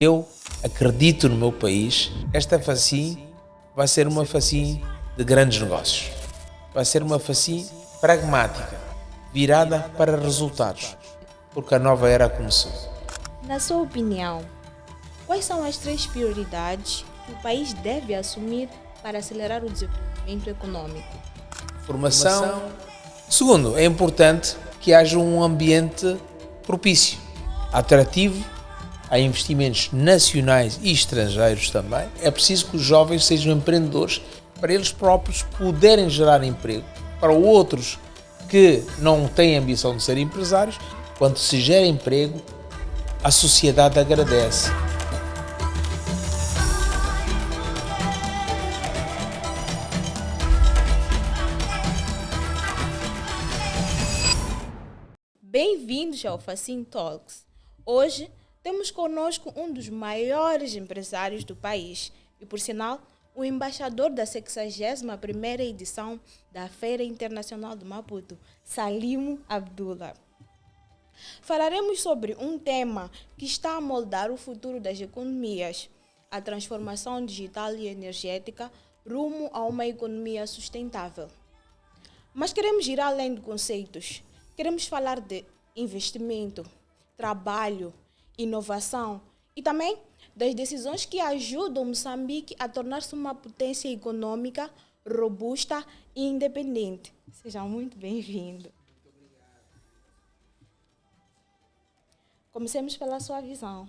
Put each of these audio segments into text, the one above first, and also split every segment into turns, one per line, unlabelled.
Eu acredito no meu país. Esta FACIM vai ser uma FACIM de grandes negócios. Vai ser uma FACIM pragmática, virada para resultados, porque a nova era começou.
Na sua opinião, quais são as 3 prioridades que o país deve assumir para acelerar o desenvolvimento econômico?
Formação. Segundo, é importante que haja um ambiente propício, atrativo a investimentos nacionais e estrangeiros também. É preciso que os jovens sejam empreendedores para eles próprios poderem gerar emprego. Para outros que não têm ambição de ser empresários, quando se gera emprego, a sociedade agradece.
Bem-vindos ao Facim Talks. Hoje temos conosco um dos maiores empresários do país e, por sinal, o embaixador da 61ª edição da Feira Internacional de Maputo, Salimo Abdullah. Falaremos sobre um tema que está a moldar o futuro das economias, a transformação digital e energética rumo a uma economia sustentável. Mas queremos ir além de conceitos. Queremos falar de investimento, trabalho, inovação e também das decisões que ajudam Moçambique a tornar-se uma potência econômica robusta e independente. Seja muito bem-vindo. Comecemos pela sua visão.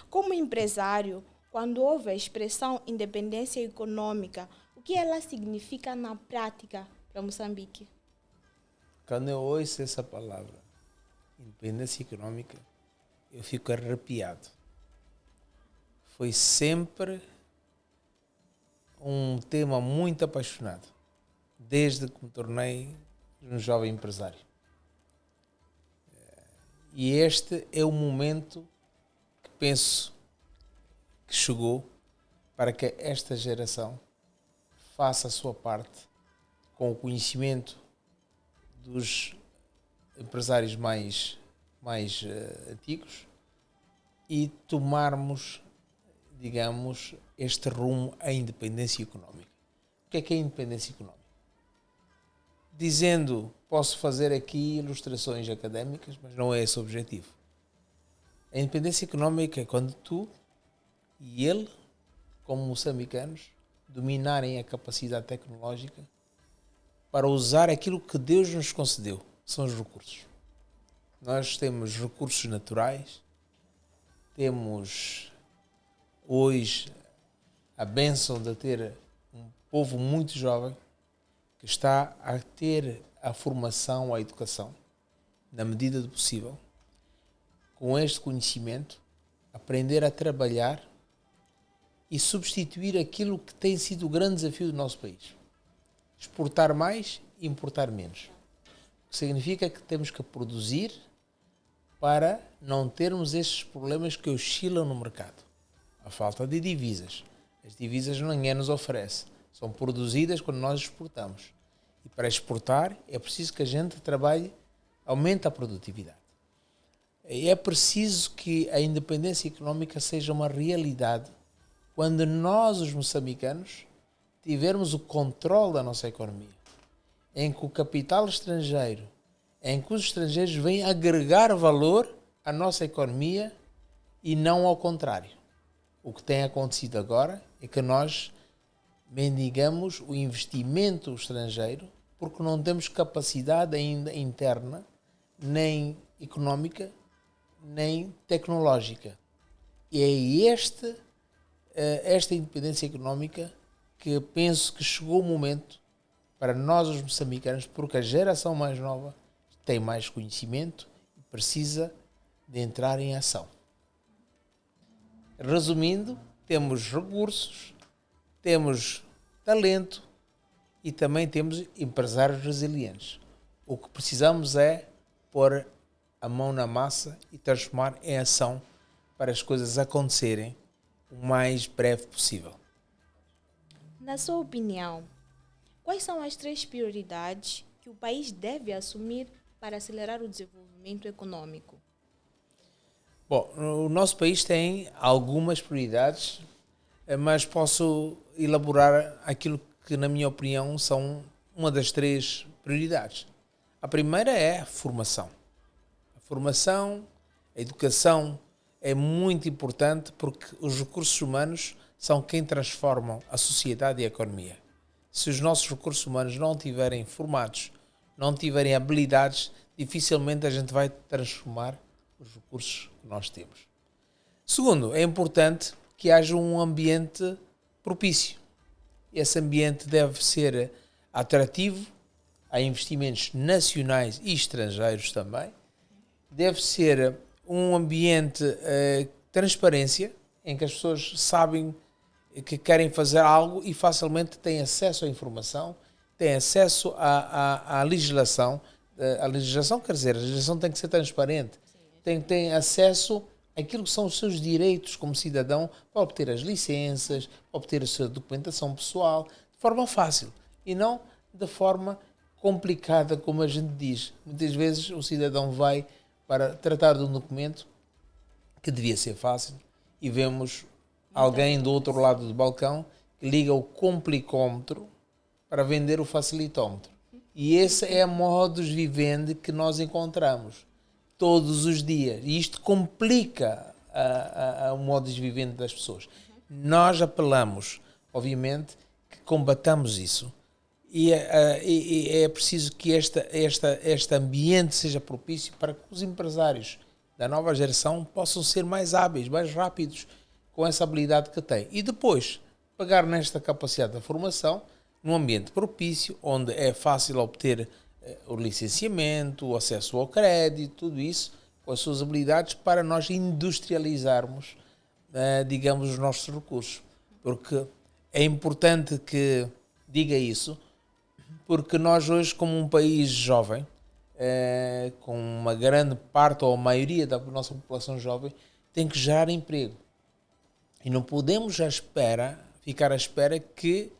Como empresário, quando ouve a expressão independência econômica, o que ela significa na prática para Moçambique?
Quando eu ouço essa palavra, independência econômica, eu fico arrepiado. Foi sempre um tema muito apaixonado, desde que me tornei um jovem empresário. E este é o momento que penso que chegou para que esta geração faça a sua parte com o conhecimento dos empresários mais antigos e tomarmos, digamos, este rumo à independência económica. O que é a independência económica? Dizendo, posso fazer aqui ilustrações académicas, mas não é esse o objetivo. A independência económica é quando tu e ele, como moçambicanos, dominarem a capacidade tecnológica para usar aquilo que Deus nos concedeu, são os recursos. Nós temos recursos naturais, temos hoje a bênção de ter um povo muito jovem que está a ter a formação, a educação, na medida do possível, com este conhecimento, aprender a trabalhar e substituir aquilo que tem sido o grande desafio do nosso país. Exportar mais e importar menos. O que significa que temos que produzir para não termos estes problemas que oscilam no mercado. A falta de divisas. As divisas ninguém nos oferece. São produzidas quando nós exportamos. E para exportar é preciso que a gente trabalhe, aumente a produtividade. É preciso que a independência económica seja uma realidade quando nós, os moçambicanos, tivermos o controle da nossa economia, em que o capital estrangeiro, em que os estrangeiros vêm agregar valor à nossa economia e não ao contrário. O que tem acontecido agora é que nós mendigamos o investimento estrangeiro porque não temos capacidade ainda interna, nem económica, nem tecnológica. E é esta independência económica que penso que chegou o momento para nós os moçambicanos, porque a geração mais nova tem mais conhecimento e precisa de entrar em ação. Resumindo, temos recursos, temos talento e também temos empresários resilientes. O que precisamos é pôr a mão na massa e transformar em ação para as coisas acontecerem o mais breve possível.
Na sua opinião, quais são as 3 prioridades que o país deve assumir para acelerar o desenvolvimento econômico?
Bom, o nosso país tem algumas prioridades, mas posso elaborar aquilo que, na minha opinião, são uma das 3 prioridades. A primeira é a formação. A formação, a educação é muito importante porque os recursos humanos são quem transformam a sociedade e a economia. Se os nossos recursos humanos não estiverem formados, não tiverem habilidades, dificilmente a gente vai transformar os recursos que nós temos. Segundo, é importante que haja um ambiente propício. Esse ambiente deve ser atrativo a investimentos nacionais e estrangeiros também. Deve ser um ambiente de transparência, em que as pessoas sabem que querem fazer algo e facilmente têm acesso à informação, têm acesso à legislação. A legislação, quer dizer, a legislação tem que ser transparente, tem acesso àquilo que são os seus direitos como cidadão para obter as licenças, para obter a sua documentação pessoal, de forma fácil e não de forma complicada, como a gente diz. Muitas vezes o cidadão vai para tratar de um documento que devia ser fácil e vemos alguém do outro lado do balcão que liga o complicómetro para vender o facilitómetro. E esse é o modus vivendi que nós encontramos todos os dias. E isto complica o modus vivendi das pessoas. Nós apelamos, obviamente, que combatamos isso. E é preciso que este ambiente seja propício para que os empresários da nova geração possam ser mais hábeis, mais rápidos com essa habilidade que têm. E depois, pegar nesta capacidade da formação num ambiente propício, onde é fácil obter o licenciamento, o acesso ao crédito, tudo isso, com as suas habilidades, para nós industrializarmos, digamos, os nossos recursos. Porque é importante que diga isso, porque nós hoje, como um país jovem, com uma grande parte ou a maioria da nossa população jovem, tem que gerar emprego. E não podemos ficar à espera que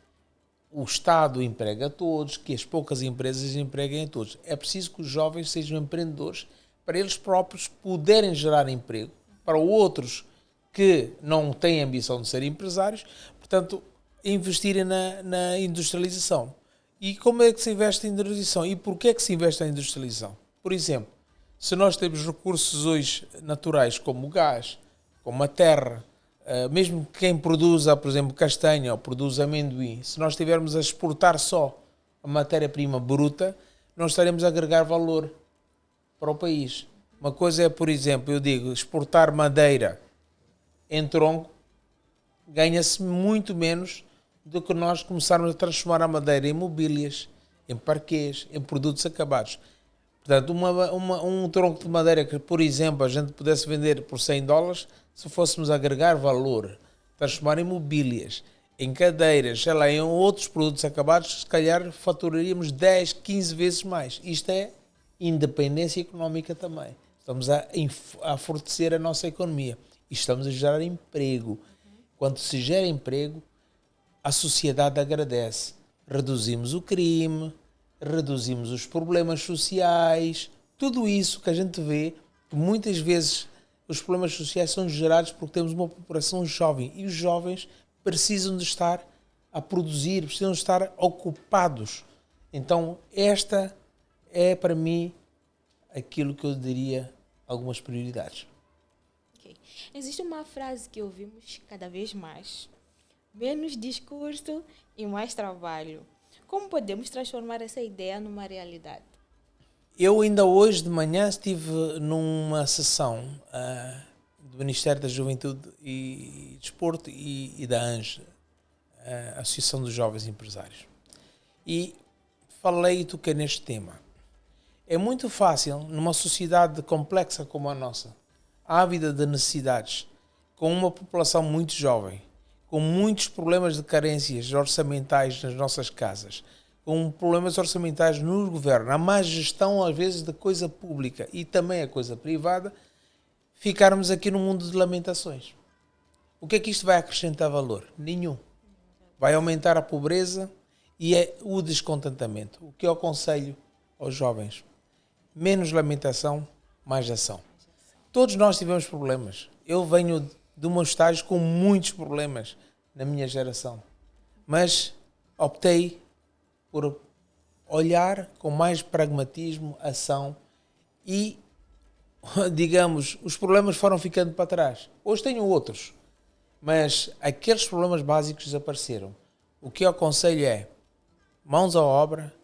o Estado empregue a todos, que as poucas empresas empreguem a todos. É preciso que os jovens sejam empreendedores para eles próprios poderem gerar emprego, para outros que não têm ambição de ser empresários, portanto, investirem na industrialização. E como é que se investe em industrialização? E porquê é que se investe em industrialização? Por exemplo, se nós temos recursos hoje naturais como o gás, como a terra, mesmo quem produza, por exemplo, castanha ou produz amendoim, se nós estivermos a exportar só a matéria-prima bruta, não estaremos a agregar valor para o país. Uma coisa é, por exemplo, eu digo, exportar madeira em tronco, ganha-se muito menos do que nós começarmos a transformar a madeira em mobílias, em parquês, em produtos acabados. Portanto, um tronco de madeira que, por exemplo, a gente pudesse vender por $100, se fôssemos agregar valor, transformar em mobílias, em cadeiras, sei lá, em outros produtos acabados, se calhar faturaríamos 10, 15 vezes mais. Isto é independência económica também. Estamos a fortalecer a nossa economia e estamos a gerar emprego. Quando se gera emprego, a sociedade agradece. Reduzimos o crime, reduzimos os problemas sociais, tudo isso que a gente vê, que muitas vezes os problemas sociais são gerados porque temos uma população jovem e os jovens precisam de estar a produzir, precisam de estar ocupados. Então, esta é para mim aquilo que eu diria algumas prioridades.
Okay. Existe uma frase que ouvimos cada vez mais: menos discurso e mais trabalho. Como podemos transformar essa ideia numa realidade?
Eu ainda hoje de manhã estive numa sessão do Ministério da Juventude e Desporto e da ANJ, a Associação dos Jovens Empresários. E falei e toquei neste tema. É muito fácil, numa sociedade complexa como a nossa, ávida de necessidades, com uma população muito jovem, com muitos problemas de carências orçamentais nas nossas casas, com problemas orçamentais no governo, a má gestão às vezes da coisa pública e também a coisa privada, ficarmos aqui num mundo de lamentações. O que é que isto vai acrescentar valor? Nenhum. Vai aumentar a pobreza e o descontentamento. O que eu aconselho aos jovens? Menos lamentação, mais ação. Todos nós tivemos problemas. Eu venho de um estágio com muitos problemas na minha geração. Mas optei por olhar com mais pragmatismo, ação e, digamos, os problemas foram ficando para trás. Hoje tenho outros, mas aqueles problemas básicos desapareceram. O que eu aconselho é mãos à obra,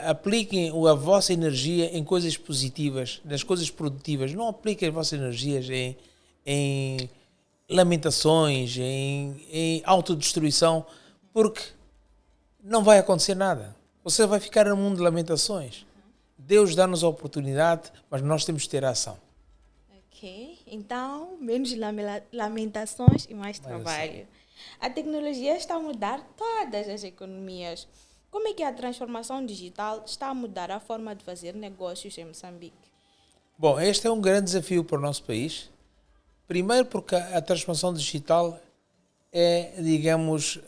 apliquem a vossa energia em coisas positivas, nas coisas produtivas. Não apliquem as vossas energias em lamentações, em autodestruição, porque não vai acontecer nada. Você vai ficar num mundo de lamentações. Deus dá-nos a oportunidade, mas nós temos que ter ação.
Ok, então menos lamentações e mais trabalho. A tecnologia está a mudar todas as economias. Como é que a transformação digital está a mudar a forma de fazer negócios em Moçambique?
Bom, este é um grande desafio para o nosso país. Primeiro porque a transformação digital é, digamos,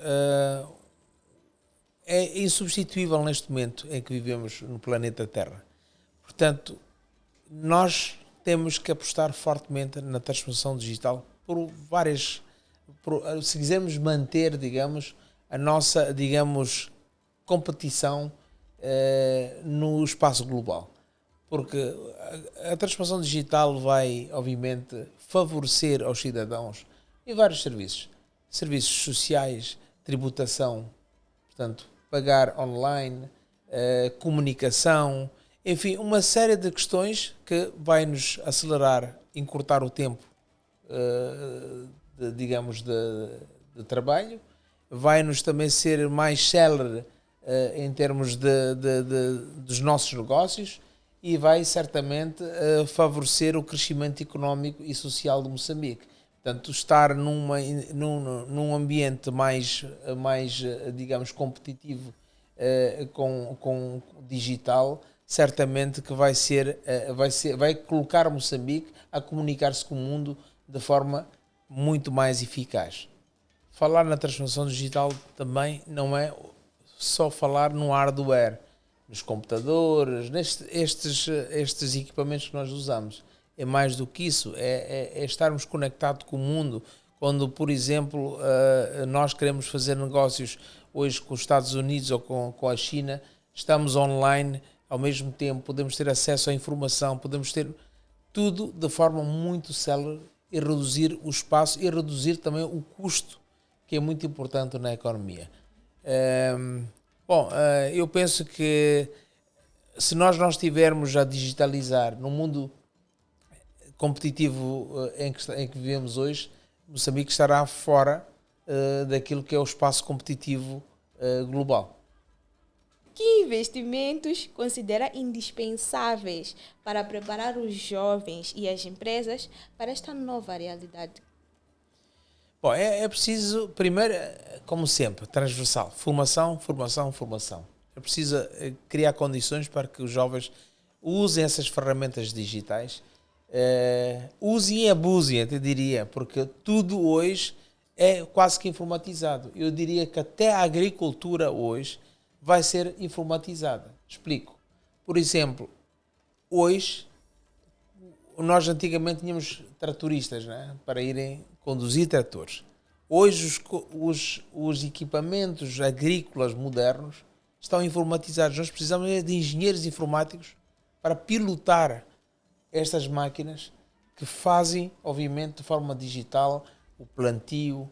é insubstituível neste momento em que vivemos no planeta Terra. Portanto, nós temos que apostar fortemente na transformação digital se quisermos manter, digamos, a nossa, digamos, competição no espaço global. Porque a transformação digital vai, obviamente, favorecer aos cidadãos em vários serviços. Serviços sociais, tributação, portanto, pagar online, comunicação, enfim, uma série de questões que vai nos acelerar, encurtar o tempo, de trabalho, vai nos também ser mais célere em termos dos nossos negócios e vai certamente favorecer o crescimento económico e social de Moçambique. Portanto, estar num ambiente mais, digamos, competitivo com digital, certamente que vai colocar Moçambique a comunicar-se com o mundo de forma muito mais eficaz. Falar na transformação digital também não é só falar no hardware, nos computadores, estes equipamentos que nós usamos. É mais do que isso, é estarmos conectados com o mundo. Quando, por exemplo, nós queremos fazer negócios hoje com os Estados Unidos ou com a China, estamos online, ao mesmo tempo podemos ter acesso à informação, podemos ter tudo de forma muito célere e reduzir o espaço e reduzir também o custo, que é muito importante na economia. Eu penso que se nós não estivermos a digitalizar no mundo competitivo em que vivemos hoje, Moçambique estará fora daquilo que é o espaço competitivo global.
Que investimentos considera indispensáveis para preparar os jovens e as empresas para esta nova realidade?
Bom, é preciso, primeiro, como sempre, transversal, formação. É preciso criar condições para que os jovens usem essas ferramentas digitais, usem e abusem, até diria, porque tudo hoje é quase que informatizado. Eu diria que até a agricultura hoje vai ser informatizada. Explico. Por exemplo, hoje, nós antigamente tínhamos tratoristas, né, para irem conduzir tratores. Hoje os equipamentos agrícolas modernos estão informatizados. Nós precisamos de engenheiros informáticos para pilotar estas máquinas que fazem, obviamente, de forma digital, o plantio,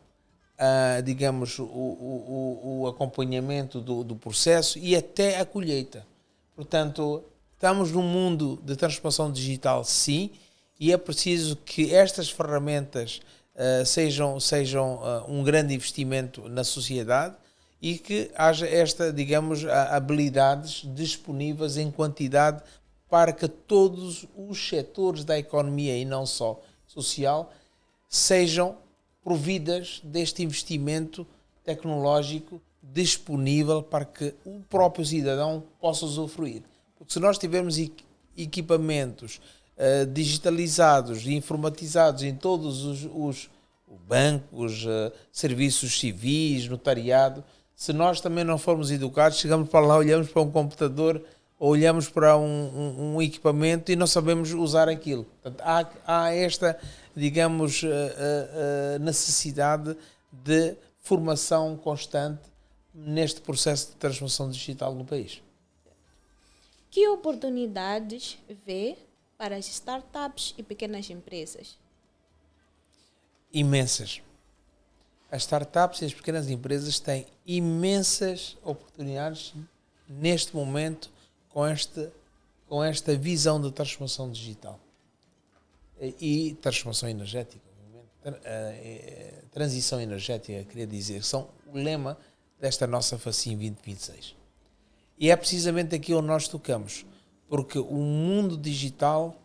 digamos, o acompanhamento do processo e até a colheita. Portanto, estamos num mundo de transformação digital, sim, e é preciso que estas ferramentas sejam um grande investimento na sociedade e que haja digamos, habilidades disponíveis em quantidade para que todos os setores da economia e não só social sejam providas deste investimento tecnológico disponível para que o próprio cidadão possa usufruir. Porque se nós tivermos equipamentos digitalizados e informatizados em todos os bancos, serviços civis, notariado, se nós também não formos educados, chegamos para lá, olhamos para um computador, ou olhamos para um equipamento e não sabemos usar aquilo. Portanto, há esta, digamos, necessidade de formação constante neste processo de transformação digital no país.
Que oportunidades vê para as startups e pequenas empresas?
Imensas. As startups e as pequenas empresas têm imensas oportunidades neste momento com com esta visão de transformação digital e transformação energética, obviamente. Transição energética, queria dizer, são o lema desta nossa FACIM 2026. E é precisamente aqui onde nós tocamos, porque o mundo digital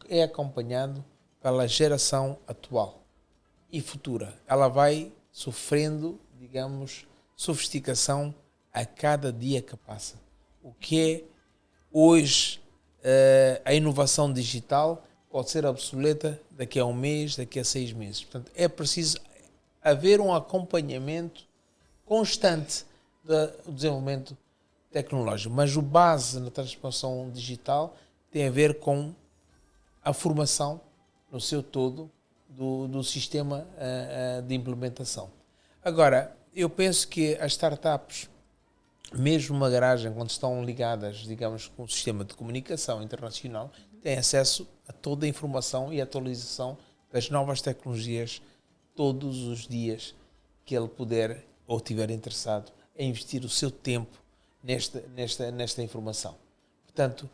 é acompanhado pela geração atual e futura. Ela vai sofrendo, digamos, sofisticação a cada dia que passa. O que é hoje a inovação digital pode ser obsoleta daqui a um mês, daqui a 6 meses. Portanto, é preciso haver um acompanhamento constante do desenvolvimento tecnológico. Mas o base na transformação digital tem a ver com a formação no seu todo do sistema de implementação. Agora, eu penso que as startups, mesmo uma garagem, quando estão ligadas, digamos, com o sistema de comunicação internacional, têm acesso a toda a informação e atualização das novas tecnologias todos os dias que ele puder ou estiver interessado em investir o seu tempo nesta informação. Portanto,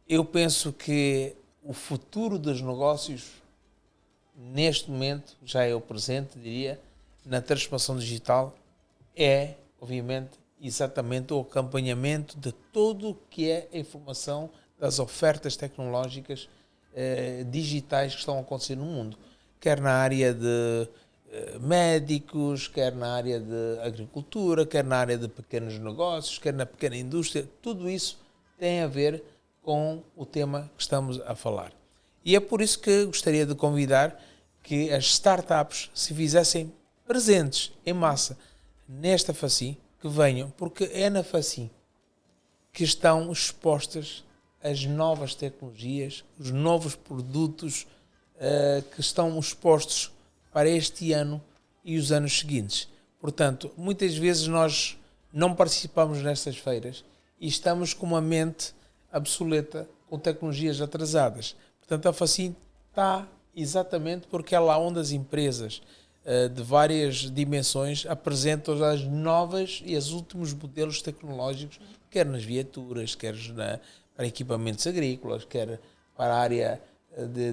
eu penso que o futuro dos negócios, neste momento, já é o presente, diria, na transformação digital, é, obviamente, exatamente o acompanhamento de tudo o que é a informação das ofertas tecnológicas digitais que estão a acontecer no mundo, quer na área de médicos, quer na área de agricultura, quer na área de pequenos negócios, quer na pequena indústria. Tudo isso tem a ver com o tema que estamos a falar. E é por isso que gostaria de convidar que as startups se fizessem presentes em massa nesta FACIM, que venham, porque é na FACIM que estão expostas as novas tecnologias, os novos produtos que estão expostos para este ano e os anos seguintes. Portanto, muitas vezes nós não participamos nestas feiras e estamos com uma mente obsoleta, com tecnologias atrasadas. Portanto, a FACIM está exatamente porque é lá onde as empresas de várias dimensões apresentam as novas e os últimos modelos tecnológicos, quer nas viaturas, quer para equipamentos agrícolas, quer para a área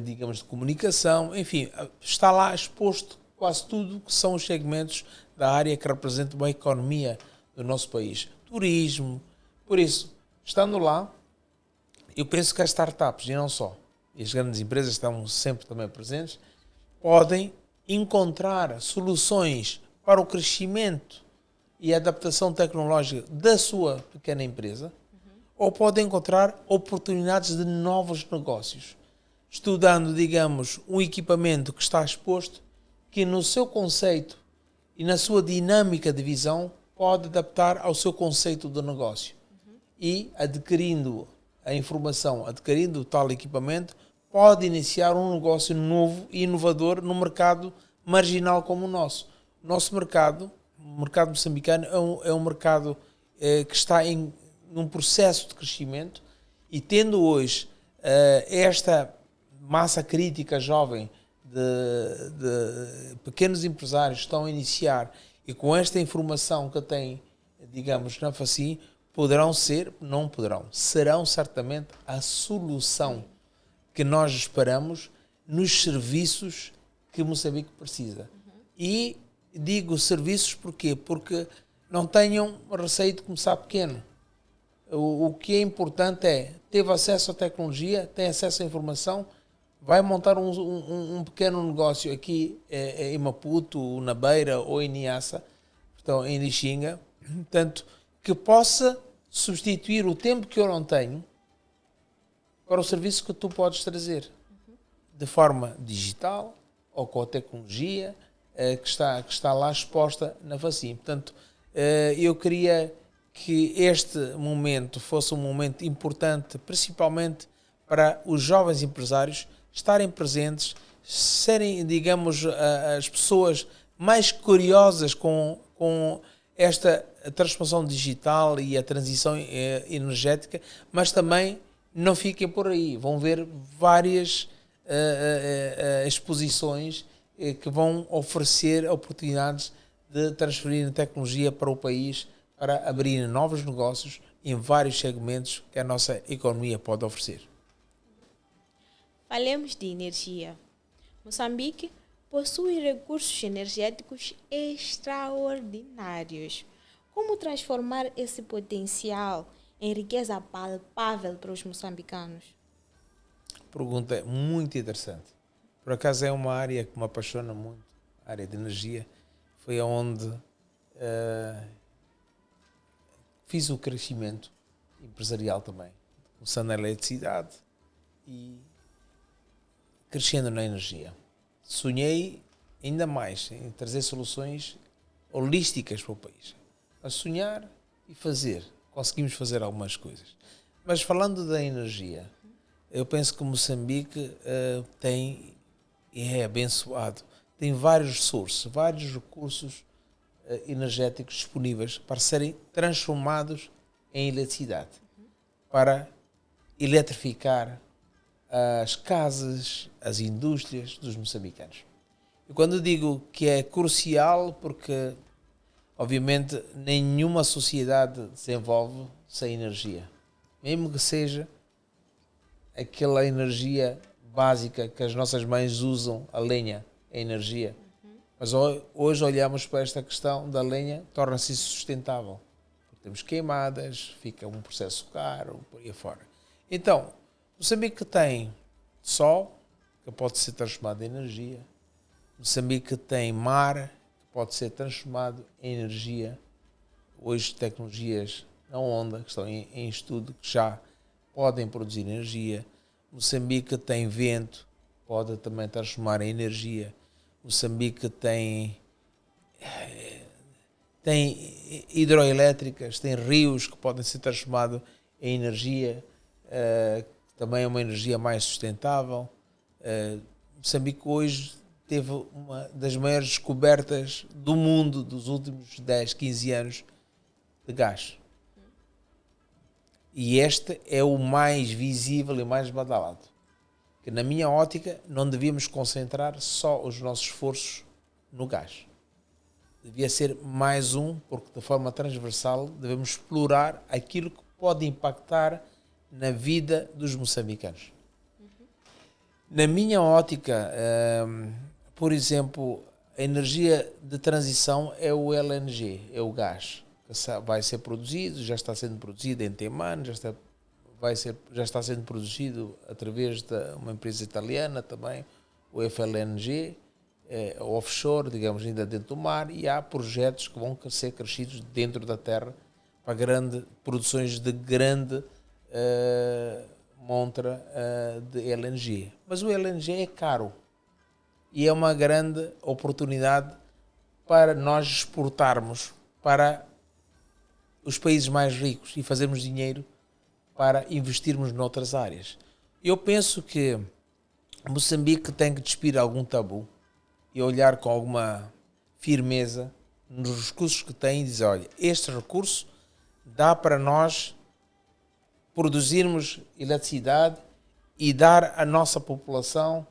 digamos, de comunicação, enfim, está lá exposto quase tudo que são os segmentos da área que representam a economia do nosso país. Turismo. Por isso, estando lá, eu penso que as startups, e não só, e as grandes empresas estão sempre também presentes, podem encontrar soluções para o crescimento e a adaptação tecnológica da sua pequena empresa, ou podem encontrar oportunidades de novos negócios, estudando, digamos, um equipamento que está exposto, que no seu conceito e na sua dinâmica de visão pode adaptar ao seu conceito de negócio. E adquirindo a informação, adquirindo o tal equipamento, pode iniciar um negócio novo e inovador no mercado marginal como o nosso. O nosso mercado, o mercado moçambicano, é um mercado que está num processo de crescimento e tendo hoje esta massa crítica jovem de pequenos empresários que estão a iniciar e com esta informação que têm, digamos, na FACIM, serão certamente a solução que nós esperamos nos serviços que Moçambique precisa. E digo serviços porquê? Porque não tenham receio de começar pequeno. O que é importante é, teve acesso à tecnologia, tem acesso à informação, vai montar um pequeno negócio aqui em Maputo, na Beira ou em Niassa, então, em Lixinga, portanto, que possa substituir o tempo que eu não tenho para o serviço que tu podes trazer, de forma digital ou com a tecnologia que está lá exposta na FACIM. Portanto, eu queria que este momento fosse um momento importante, principalmente para os jovens empresários estarem presentes, serem, digamos, as pessoas mais curiosas com esta transformação digital e a transição energética, mas também não fiquem por aí. Vão ver várias exposições que vão oferecer oportunidades de transferir tecnologia para o país, para abrir novos negócios em vários segmentos que a nossa economia pode oferecer.
Falemos de energia. Moçambique possui recursos energéticos extraordinários. Como transformar esse potencial em riqueza palpável para os moçambicanos?
Pergunta muito interessante. Por acaso é uma área que me apaixona muito, a área de energia. Foi onde fiz o crescimento empresarial também, começando na eletricidade e crescendo na energia. Sonhei ainda mais em trazer soluções holísticas para o país. A sonhar e fazer. Conseguimos fazer algumas coisas. Mas falando da energia, eu penso que Moçambique tem, e é abençoado, tem vários recursos energéticos disponíveis para serem transformados em eletricidade, para eletrificar as casas, as indústrias dos moçambicanos. E quando eu digo que é crucial, porque obviamente nenhuma sociedade desenvolve sem energia, mesmo que seja aquela energia básica que as nossas mães usam, a lenha, a energia. Mas hoje olhamos para esta questão da lenha, torna-se insustentável. Temos queimadas, fica um processo caro, por aí fora. Então, Moçambique tem sol, que pode ser transformado em energia. Moçambique tem mar, que pode ser transformado em energia. Hoje, tecnologias na onda, que estão em estudo, que já podem produzir energia. Moçambique tem vento, pode também transformar em energia. Moçambique tem hidroelétricas, tem rios que podem ser transformados em energia, também é uma energia mais sustentável. Moçambique hoje teve uma das maiores descobertas do mundo dos últimos 10, 15 anos de gás. E este é o mais visível e mais badalado. Que na minha ótica não devíamos concentrar só os nossos esforços no gás. Devia ser mais porque de forma transversal devemos explorar aquilo que pode impactar na vida dos moçambicanos. Na minha ótica, por exemplo, a energia de transição é o LNG, é o gás, que vai ser produzido, já está sendo produzido em Temane, já está sendo produzido através de uma empresa italiana também, o FLNG, offshore, digamos, ainda dentro do mar, e há projetos que vão ser crescidos dentro da terra para produções de grande montra de LNG. Mas o LNG é caro e é uma grande oportunidade para nós exportarmos para os países mais ricos e fazermos dinheiro para investirmos noutras áreas. Eu penso que Moçambique tem que despir algum tabu e olhar com alguma firmeza nos recursos que tem e dizer, olha, este recurso dá para nós produzirmos eletricidade e dar à nossa população,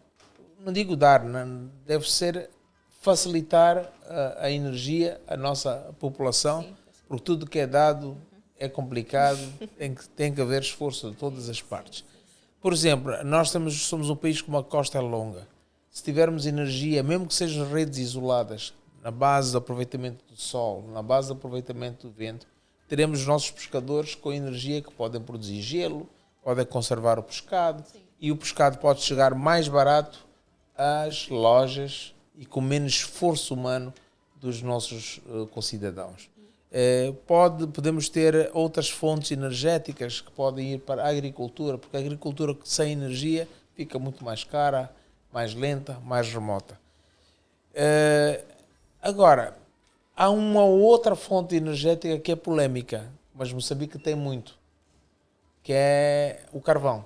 não digo dar, não, deve ser facilitar a energia à nossa população, sim, porque tudo que é dado é complicado, tem que haver esforço de todas as partes. Por exemplo, nós somos um país com uma costa longa. Se tivermos energia, mesmo que sejam redes isoladas, na base do aproveitamento do sol, na base do aproveitamento do vento, teremos os nossos pescadores com energia que podem produzir gelo, podem conservar o pescado, sim, e o pescado pode chegar mais barato às lojas e com menos esforço humano dos nossos concidadãos. Podemos ter outras fontes energéticas que podem ir para a agricultura, porque a agricultura sem energia fica muito mais cara, mais lenta, mais remota. Agora, há uma outra fonte energética que é polémica, mas Moçambique tem muito, que é o carvão.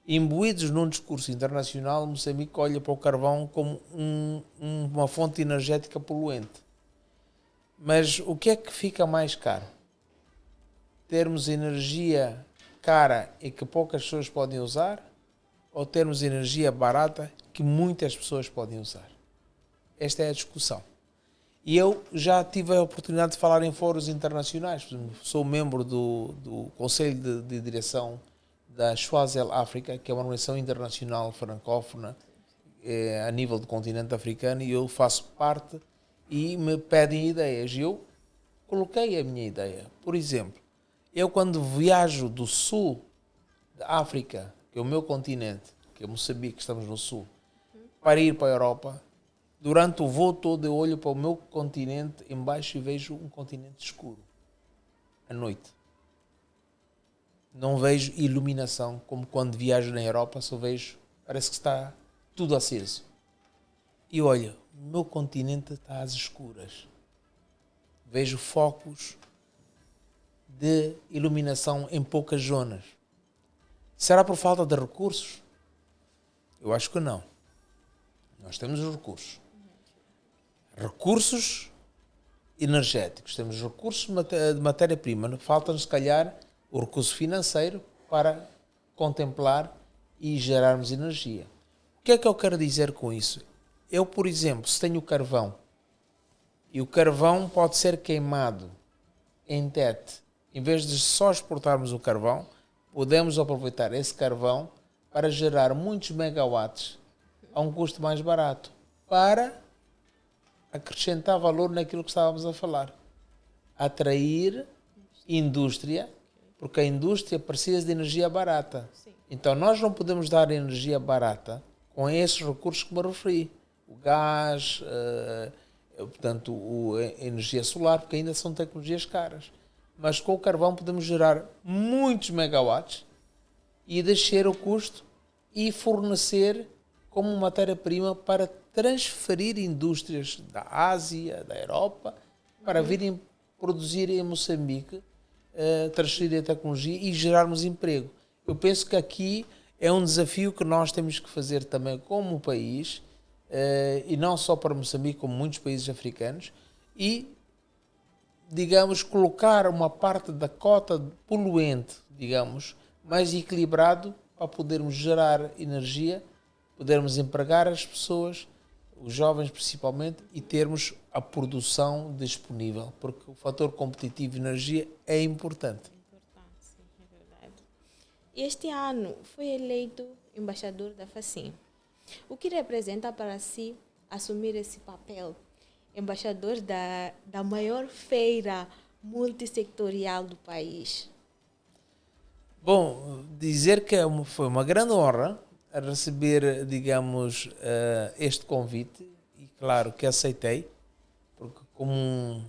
Imbuídos num discurso internacional, Moçambique olha para o carvão como uma fonte energética poluente. Mas o que é que fica mais caro? Termos energia cara e que poucas pessoas podem usar, ou termos energia barata que muitas pessoas podem usar? Esta é a discussão. E eu já tive a oportunidade de falar em fóruns internacionais. Sou membro do Conselho de Direção da Choiseul África, que é uma organização internacional francófona a nível do continente africano, e eu faço parte e me pedem ideias. E eu coloquei a minha ideia. Por exemplo, eu quando viajo do sul da África, que é o meu continente, que é Moçambique, que estamos no sul, para ir para a Europa, durante o voo todo eu olho para o meu continente embaixo e vejo um continente escuro, à noite. Não vejo iluminação, como quando viajo na Europa, só vejo, parece que está tudo aceso. E olha, o meu continente está às escuras. Vejo focos de iluminação em poucas zonas. Será por falta de recursos? Eu acho que não. Nós temos os recursos. Recursos energéticos, temos recursos de matéria-prima. Falta-nos, se calhar, o recurso financeiro para contemplar e gerarmos energia. O que é que eu quero dizer com isso? Eu, por exemplo, se tenho carvão e o carvão pode ser queimado em Tete, em vez de só exportarmos o carvão, podemos aproveitar esse carvão para gerar muitos megawatts a um custo mais barato, para acrescentar valor naquilo que estávamos a falar. Atrair indústria, porque a indústria precisa de energia barata. Sim. Então nós não podemos dar energia barata com esses recursos que me referi. O gás, portanto, a energia solar, porque ainda são tecnologias caras. Mas com o carvão podemos gerar muitos megawatts e descer o custo e fornecer como matéria-prima para transferir indústrias da Ásia, da Europa, para virem produzir em Moçambique, transferir a tecnologia e gerarmos emprego. Eu penso que aqui é um desafio que nós temos que fazer também como país, e não só para Moçambique, como muitos países africanos, e, digamos, colocar uma parte da cota poluente, digamos, mais equilibrado para podermos gerar energia, podermos empregar as pessoas, os jovens principalmente, e termos a produção disponível, porque o fator competitivo de energia é importante.
Sim, é verdade. Este ano foi eleito embaixador da FACIM. O que representa para si assumir esse papel? Embaixador da maior feira multissectorial do país.
Bom, dizer que foi uma grande honra a receber, digamos, este convite, e claro que aceitei, porque como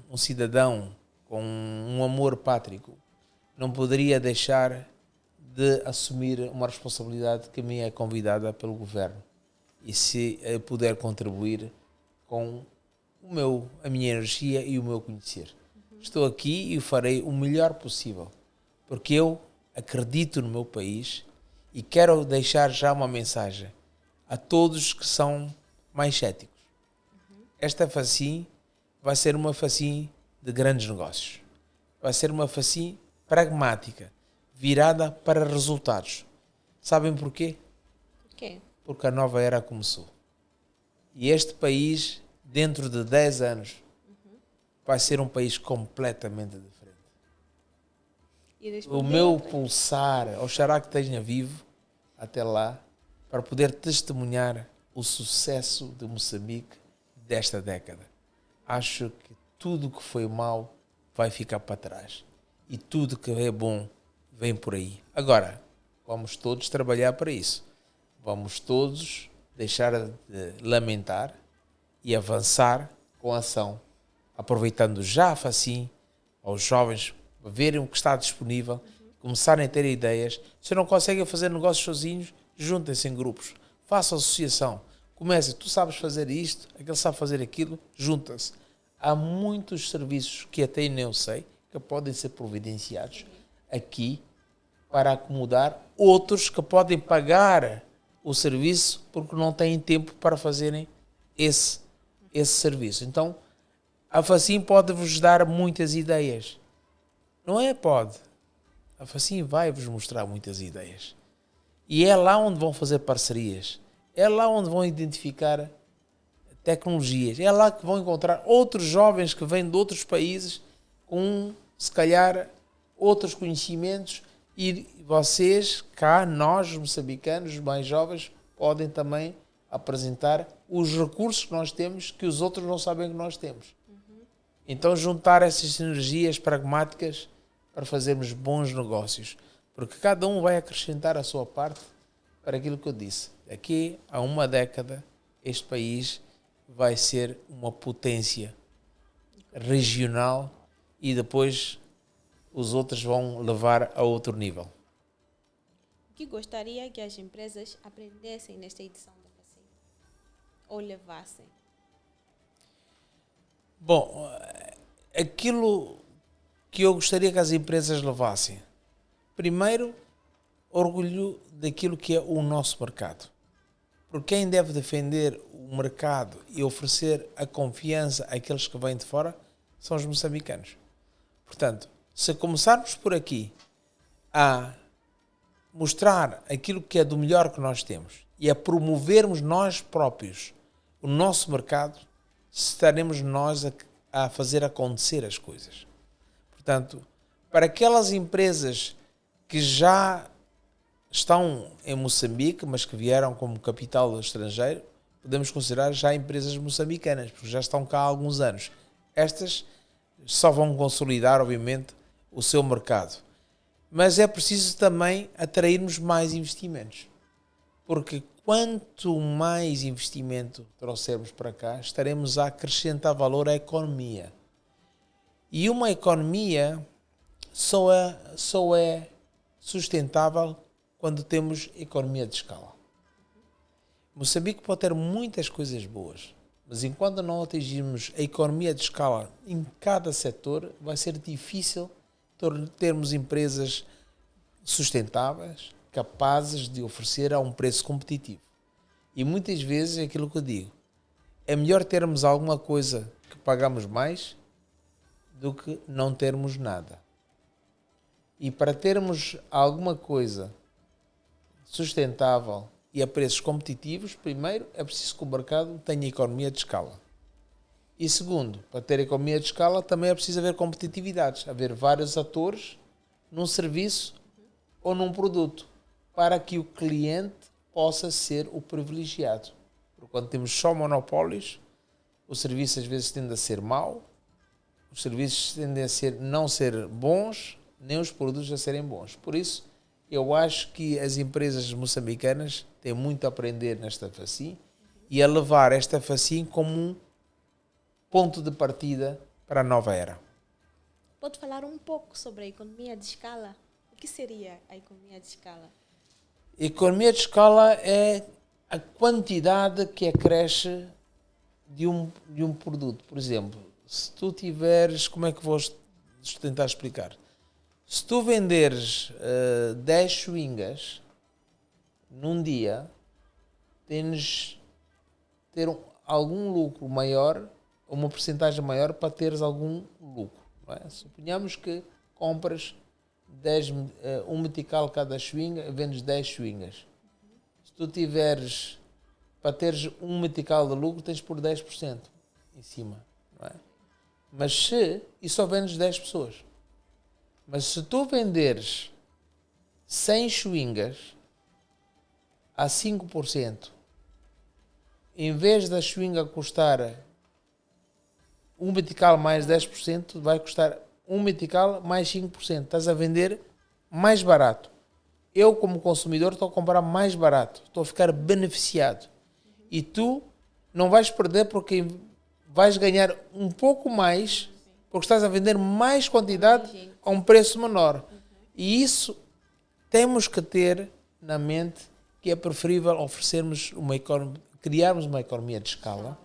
um cidadão com um amor pátrico, não poderia deixar de assumir uma responsabilidade que me é convidada pelo governo, e se puder contribuir com a minha energia e o meu conhecer. Estou aqui e o farei o melhor possível, porque eu acredito no meu país e quero deixar já uma mensagem a todos que são mais céticos. Esta FACIM vai ser uma FACIM de grandes negócios. Vai ser uma FACIM pragmática, virada para resultados. Sabem porquê?
Porquê?
Porque a nova era começou. E este país, dentro de 10 anos, vai ser um país completamente diferente. O meu pulsar, oxalá que esteja vivo até lá, para poder testemunhar o sucesso de Moçambique desta década. Acho que tudo que foi mau vai ficar para trás. E tudo que é bom vem por aí. Agora, vamos todos trabalhar para isso. Vamos todos deixar de lamentar e avançar com a ação, aproveitando já a FACIM aos jovens verem o que está disponível, começarem a ter ideias. Se não conseguem fazer negócios sozinhos, juntem-se em grupos, façam associação, comecem, tu sabes fazer isto, aquele sabe fazer aquilo, junta-se. Há muitos serviços que até nem eu sei, que podem ser providenciados aqui para acomodar outros que podem pagar o serviço porque não têm tempo para fazerem esse serviço. Então, a Facim pode-vos dar muitas ideias. Não é? Pode. A Facim vai-vos mostrar muitas ideias. E é lá onde vão fazer parcerias. É lá onde vão identificar tecnologias. É lá que vão encontrar outros jovens que vêm de outros países com, se calhar, outros conhecimentos. E vocês, cá, nós, moçambicanos, mais jovens, podem também apresentar os recursos que nós temos que os outros não sabem que nós temos. Então, juntar essas sinergias pragmáticas para fazermos bons negócios. Porque cada um vai acrescentar a sua parte para aquilo que eu disse. Daqui a uma década, este país vai ser uma potência regional e depois os outros vão levar a outro nível.
O que gostaria que as empresas aprendessem nesta edição da Facim? Ou levassem?
Bom, aquilo que eu gostaria que as empresas levassem. Primeiro, orgulho daquilo que é o nosso mercado. Porque quem deve defender o mercado e oferecer a confiança àqueles que vêm de fora são os moçambicanos. Portanto, se começarmos por aqui a mostrar aquilo que é do melhor que nós temos e a promovermos nós próprios o nosso mercado, estaremos nós a fazer acontecer as coisas. Portanto, para aquelas empresas que já estão em Moçambique, mas que vieram como capital estrangeiro, podemos considerar já empresas moçambicanas, porque já estão cá há alguns anos. Estas só vão consolidar, obviamente, o seu mercado. Mas é preciso também atrairmos mais investimentos. Porque quanto mais investimento trouxermos para cá, estaremos a acrescentar valor à economia. E uma economia só é sustentável quando temos economia de escala. Moçambique pode ter muitas coisas boas, mas enquanto não atingirmos a economia de escala em cada setor, vai ser difícil termos empresas sustentáveis, capazes de oferecer a um preço competitivo. E muitas vezes é aquilo que eu digo, é melhor termos alguma coisa que pagamos mais do que não termos nada. E para termos alguma coisa sustentável e a preços competitivos, primeiro é preciso que o mercado tenha economia de escala. E segundo, para ter economia de escala também é preciso haver competitividades, haver vários atores num serviço ou num produto, para que o cliente possa ser o privilegiado. Porque quando temos só monopólios, o serviço às vezes tende a ser mau, os serviços tendem a não ser bons, nem os produtos a serem bons. Por isso, eu acho que as empresas moçambicanas têm muito a aprender nesta Facim e a levar esta Facim como um ponto de partida para a nova era.
Pode falar um pouco sobre a economia de escala? O que seria a economia de escala?
Economia de escala é a quantidade que acresce de um produto. Por exemplo, se tu tiveres... Como é que vou tentar explicar? Se tu venderes 10 chewingas num dia, tens ter algum lucro maior, uma porcentagem maior para teres algum lucro. Não é? Suponhamos que compras um metical cada chewinga, vendes 10 chewingas. Se tu tiveres, para teres um metical de lucro, tens por 10% em cima. Não é? Mas e só vendes 10 pessoas. Mas se tu venderes 100 chewingas a 5%, em vez da chewinga custar um metical mais 10%, vai custar um metical mais 5%. Estás a vender mais barato. Eu, como consumidor, estou a comprar mais barato. Estou a ficar beneficiado. E tu não vais perder porque vais ganhar um pouco mais porque estás a vender mais quantidade a um preço menor. E isso temos que ter na mente que é preferível oferecermos criarmos uma economia de escala,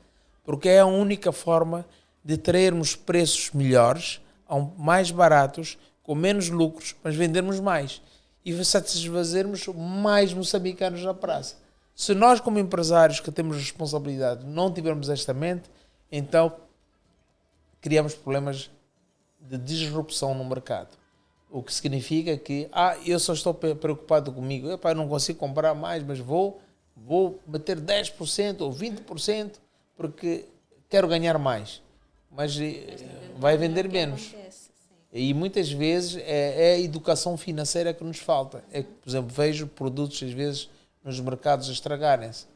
porque é a única forma de termos preços melhores a mais baratos, com menos lucros, mas vendermos mais e satisfazermos mais moçambicanos na praça. Se nós, como empresários que temos responsabilidade, não tivermos esta mente, então criamos problemas de disrupção no mercado. O que significa que eu só estou preocupado comigo. Eu não consigo comprar mais, mas vou meter 10% ou 20% porque quero ganhar mais. Mas vai vender menos. E muitas vezes é a educação financeira que nos falta. Por exemplo, vejo produtos às vezes nos mercados a estragarem-se.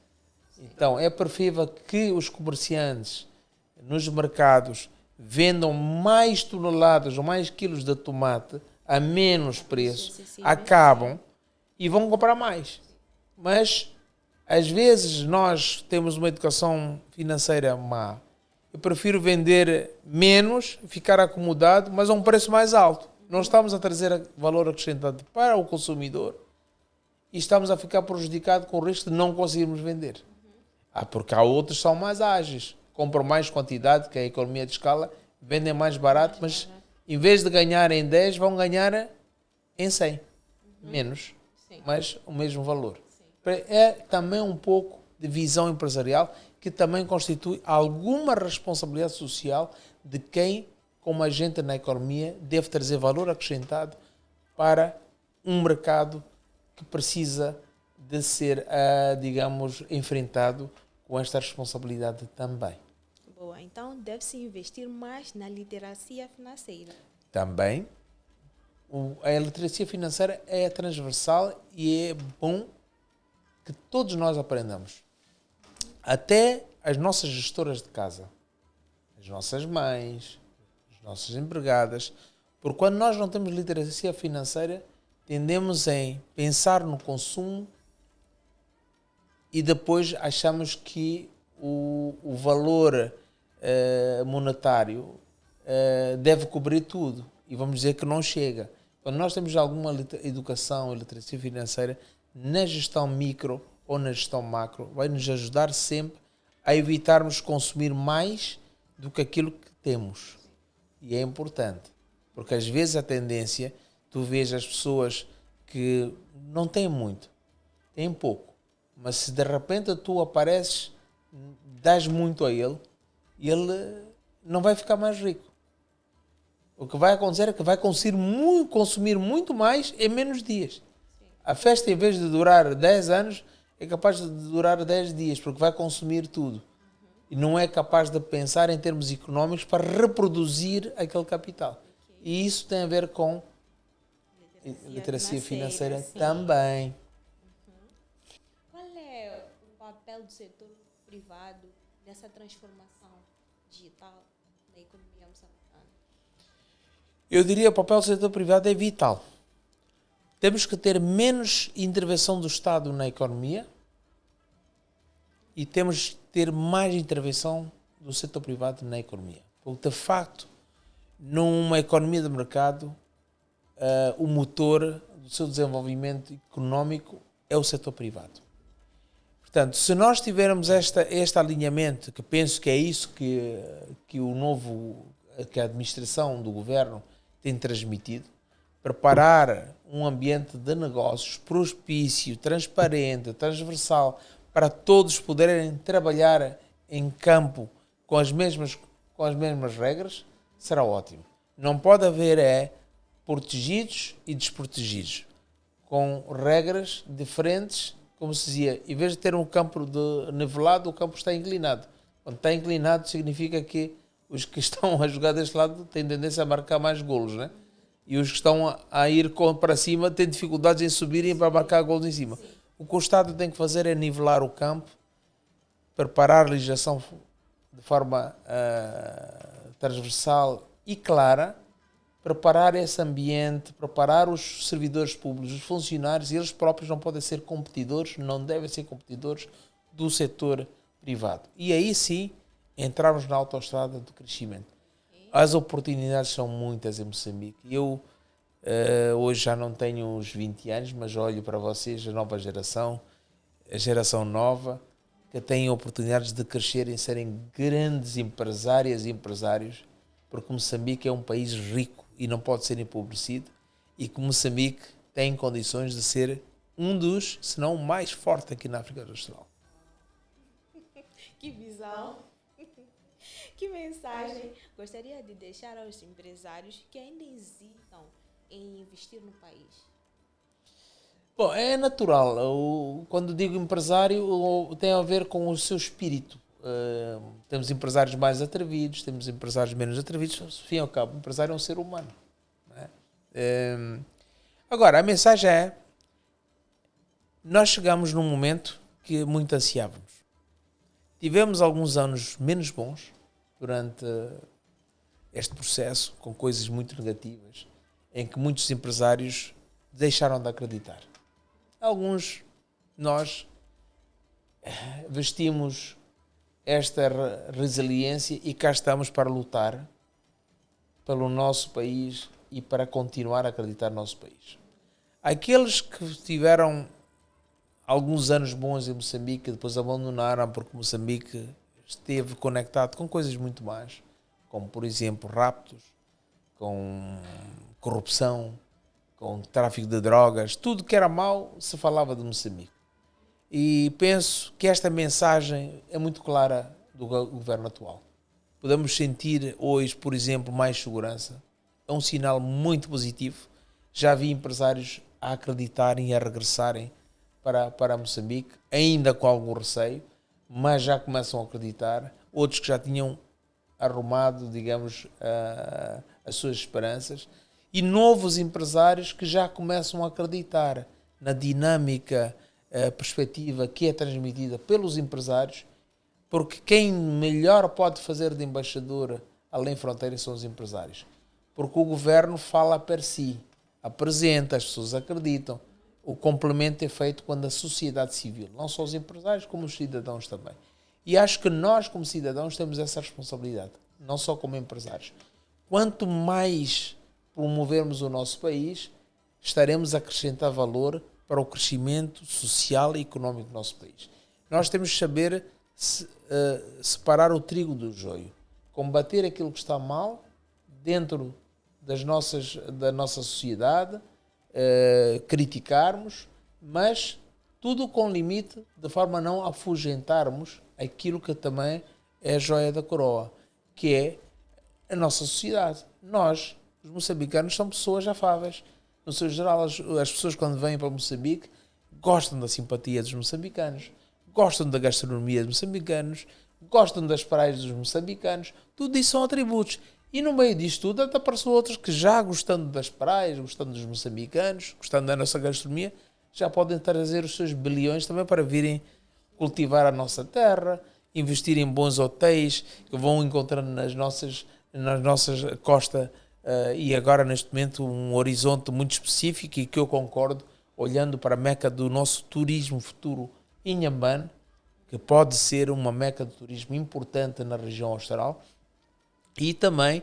Então é preferível que os comerciantes nos mercados vendam mais toneladas ou mais quilos de tomate a menos preço, acabam e vão comprar mais. Mas às vezes nós temos uma educação financeira má. Eu prefiro vender menos, ficar acomodado, mas a um preço mais alto. Não estamos a trazer valor acrescentado para o consumidor e estamos a ficar prejudicados com o risco de não conseguirmos vender. Porque há outros que são mais ágeis, compram mais quantidade, que é a economia de escala, vendem mais barato, mas em vez de ganhar em 10, vão ganhar em 100. Menos, mas o mesmo valor. É também um pouco de visão empresarial que também constitui alguma responsabilidade social de quem, como agente na economia, deve trazer valor acrescentado para um mercado que precisa de ser, digamos, enfrentado com esta responsabilidade também.
Boa, então deve-se investir mais na literacia financeira.
Também. A literacia financeira é transversal e é bom que todos nós aprendamos. Até as nossas gestoras de casa, as nossas mães, as nossas empregadas, porque quando nós não temos literacia financeira, tendemos em pensar no consumo e depois achamos que o valor monetário deve cobrir tudo e vamos dizer que não chega. Quando nós temos alguma educação e literacia financeira na gestão micro ou na gestão macro, vai nos ajudar sempre a evitarmos consumir mais do que aquilo que temos. E é importante, porque às vezes a tendência, tu vês as pessoas que não têm muito, têm pouco, mas se de repente tu apareces, dás muito a ele, ele não vai ficar mais rico. O que vai acontecer é que vai consumir muito mais em menos dias. Sim. A festa, em vez de durar 10 anos, é capaz de durar 10 dias, porque vai consumir tudo. E não é capaz de pensar em termos económicos para reproduzir aquele capital. E isso tem a ver com literacia financeira também.
Qual é o papel do setor privado nessa transformação digital da economia moçambicana?
Eu diria que o papel do setor privado é vital. Temos que ter menos intervenção do Estado na economia e temos que ter mais intervenção do setor privado na economia. Porque, de facto, numa economia de mercado, o motor do seu desenvolvimento económico é o setor privado. Portanto, se nós tivermos este alinhamento, que penso que é isso que a administração do governo tem transmitido, preparar um ambiente de negócios propício, transparente, transversal, para todos poderem trabalhar em campo com as mesmas regras, será ótimo. Não pode haver protegidos e desprotegidos, com regras diferentes, como se dizia, em vez de ter um campo nivelado, o campo está inclinado. Quando está inclinado, significa que os que estão a jogar deste lado têm tendência a marcar mais golos, né? E os que estão a ir para cima têm dificuldades em subirem para marcar golos em cima. O que o Estado tem que fazer é nivelar o campo, preparar a legislação de forma transversal e clara, preparar esse ambiente, preparar os servidores públicos, os funcionários, e eles próprios não podem ser competidores, não devem ser competidores do setor privado. E aí sim, entrarmos na autoestrada do crescimento. As oportunidades são muitas em Moçambique. Eu hoje já não tenho uns 20 anos, mas olho para vocês, a nova geração, a geração nova, que têm oportunidades de crescer e serem grandes empresárias e empresários porque Moçambique é um país rico e não pode ser empobrecido, e que Moçambique tem condições de ser um dos, se não o mais forte aqui na África Austral.
Que visão! Que mensagem gostaria de deixar aos empresários que ainda hesitam em investir no país?
Bom, é natural. Quando digo empresário, tem a ver com o seu espírito. Temos empresários mais atrevidos, temos empresários menos atrevidos. Ao fim e ao cabo, o empresário é um ser humano. Não é? Agora, a mensagem é: nós chegamos num momento que muito ansiávamos. Tivemos alguns anos menos bons durante este processo, com coisas muito negativas, em que muitos empresários deixaram de acreditar. Alguns, nós vestimos esta resiliência e cá estamos para lutar pelo nosso país e para continuar a acreditar no nosso país. Aqueles que tiveram alguns anos bons em Moçambique, depois abandonaram porque Moçambique esteve conectado com coisas muito más, como, por exemplo, raptos, com corrupção, com tráfico de drogas, tudo que era mau se falava de Moçambique. E penso que esta mensagem é muito clara do governo atual. Podemos sentir hoje, por exemplo, mais segurança. É um sinal muito positivo. Já vi empresários a acreditarem e a regressarem para Moçambique, ainda com algum receio, mas já começam a acreditar. Outros que já tinham arrumado, digamos, as suas esperanças. E novos empresários que já começam a acreditar na dinâmica perspectiva que é transmitida pelos empresários, porque quem melhor pode fazer de embaixador além fronteiras são os empresários. Porque o governo fala per si, apresenta, as pessoas acreditam. O complemento é feito quando a sociedade civil, não só os empresários, como os cidadãos também. E acho que nós, como cidadãos, temos essa responsabilidade, não só como empresários. Quanto mais promovermos o nosso país, estaremos a acrescentar valor para o crescimento social e económico do nosso país. Nós temos de saber separar o trigo do joio, combater aquilo que está mal dentro da nossa sociedade, criticarmos, mas tudo com limite, de forma a não afugentarmos aquilo que também é a joia da coroa, que é a nossa sociedade. Nós, os moçambicanos, são pessoas afáveis. No seu geral, as pessoas quando vêm para Moçambique gostam da simpatia dos moçambicanos, gostam da gastronomia dos moçambicanos, gostam das praias dos moçambicanos. Tudo isso são atributos. E no meio disto tudo, até aparecem outros que já gostando das praias, gostando dos moçambicanos, gostando da nossa gastronomia, já podem trazer os seus bilhões também para virem cultivar a nossa terra, investir em bons hotéis que vão encontrando nas nossas costas e agora neste momento um horizonte muito específico e que eu concordo, olhando para a meca do nosso turismo futuro, Inhambane, que pode ser uma meca de turismo importante na região austral, e também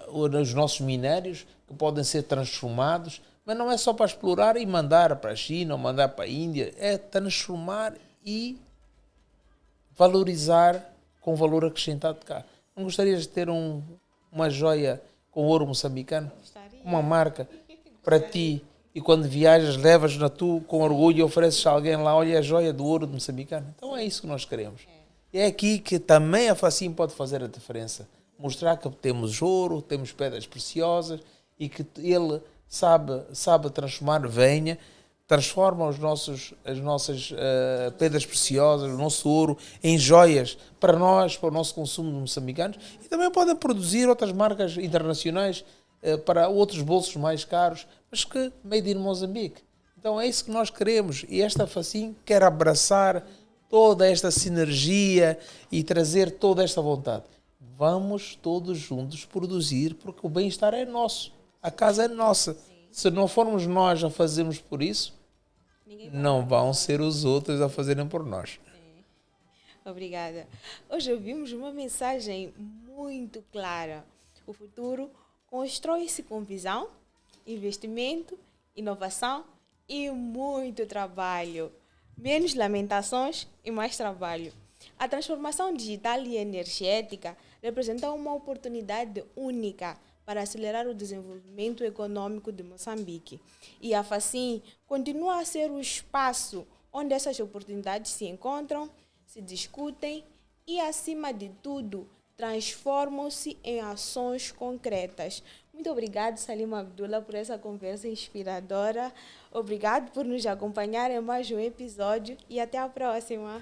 os nossos minérios que podem ser transformados, mas não é só para explorar e mandar para a China ou mandar para a Índia, é transformar e valorizar com valor acrescentado de cá. Não gostarias de ter uma joia com ouro moçambicano? Uma marca para ti, e quando viajas levas-na tu com orgulho e ofereces a alguém lá, olha a joia do ouro moçambicano. Então é isso que nós queremos. É aqui que também a Facim pode fazer a diferença. Mostrar que temos ouro, temos pedras preciosas e que ele sabe transformar, transforma as nossas pedras preciosas, o nosso ouro, em joias para nós, para o nosso consumo de moçambicanos, e também podem produzir outras marcas internacionais para outros bolsos mais caros, mas que made in Moçambique. Então é isso que nós queremos, e esta Facim quer abraçar toda esta sinergia e trazer toda esta vontade. Vamos todos juntos produzir, porque o bem-estar é nosso, a casa é nossa. Se não formos nós a fazermos por isso, não vão ser os outros a fazerem por nós.
Obrigada. Hoje ouvimos uma mensagem muito clara. O futuro constrói-se com visão, investimento, inovação e muito trabalho. Menos lamentações e mais trabalho. A transformação digital e energética representa uma oportunidade única para acelerar o desenvolvimento econômico de Moçambique. E a FACIM continua a ser o espaço onde essas oportunidades se encontram, se discutem e, acima de tudo, transformam-se em ações concretas. Muito obrigado, Salim Abdullah, por essa conversa inspiradora. Obrigado por nos acompanhar em mais um episódio e até a próxima.